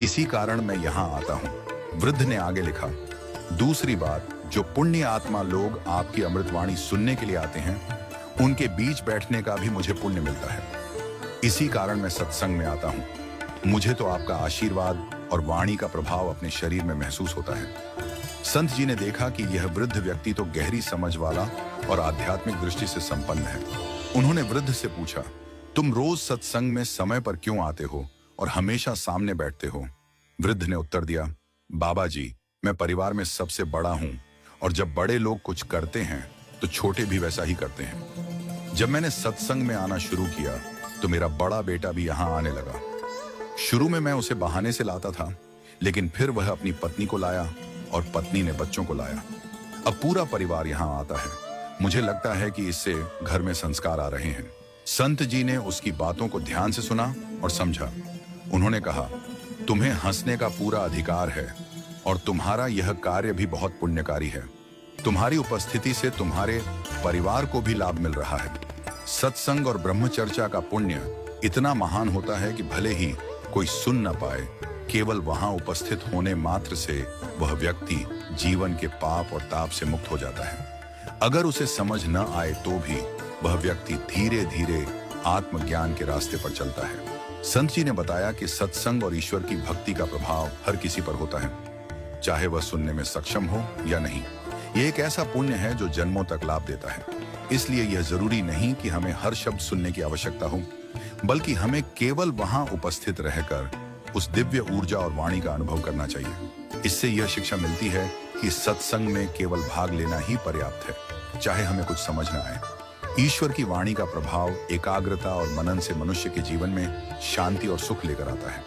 इसी कारण मैं यहाँ आता हूँ। वृद्ध ने आगे लिखा, दूसरी बात, जो पुण्य आत्मा लोग आपकी अमृतवाणी सुनने के लिए आते हैं, उनके बीच बैठने का भी मुझे पुण्य मिलता है। इसी कारण मैं सत्संग में आता हूँ। मुझे तो आपका आशीर्वाद और वाणी का प्रभाव अपने शरीर में महसूस होता है। संत जी ने देखा कि यह वृद्ध व्यक्ति तो गहरी समझ वाला और आध्यात्मिक दृष्टि से संपन्न है। उन्होंने वृद्ध से पूछा, तुम रोज सत्संग में समय पर क्यों आते हो और हमेशा सामने बैठते हो? वृद्ध ने उत्तर दिया, बाबा जी, मैं परिवार में सबसे बड़ा हूं और जब बड़े लोग कुछ करते हैं तो छोटे भी वैसा ही करते हैं। जब मैंने सत्संग में आना शुरू किया तो मेरा बड़ा बेटा भी यहाँ आने लगा। शुरू में मैं उसे बहाने से लाता था, लेकिन फिर वह अपनी पत्नी को लाया और पत्नी ने बच्चों को लाया। अब पूरा परिवार यहाँ आता है। मुझे लगता है कि इससे घर में संस्कार आ रहे हैं। संत जी ने उसकी बातों को ध्यान से सुना और समझा। उन्होंने कहा, तुम्हें हंसने का पूरा अधिकार है और तुम्हारा यह कार्य भी बहुत पुण्यकारी है। तुम्हारी उपस्थिति से तुम्हारे परिवार को भी लाभ मिल रहा है। सत्संग और ब्रह्मचर्चा का पुण्य इतना महान होता है कि भले ही कोई सुन न पाए, केवल वहां उपस्थित होने मात्र से वह व्यक्ति जीवन के पाप और ताप से मुक्त हो जाता है। अगर उसे समझ न आए तो भी वह व्यक्ति धीरे धीरे आत्मज्ञान के रास्ते पर चलता है। संत जी ने बताया कि सत्संग और ईश्वर की भक्ति का प्रभाव हर किसी पर होता है, चाहे वह सुनने में सक्षम हो या नहीं। यह एक ऐसा पुण्य है जो जन्मों तक लाभ देता है। इसलिए यह जरूरी नहीं कि हमें हर शब्द सुनने की आवश्यकता हो, बल्कि हमें केवल वहां उपस्थित रहकर उस दिव्य ऊर्जा और वाणी का अनुभव करना चाहिए। इससे यह शिक्षा मिलती है कि सत्संग में केवल भाग लेना ही पर्याप्त है, चाहे हमें कुछ समझ न आए। ईश्वर की वाणी का प्रभाव एकाग्रता और मनन से मनुष्य के जीवन में शांति और सुख लेकर आता है।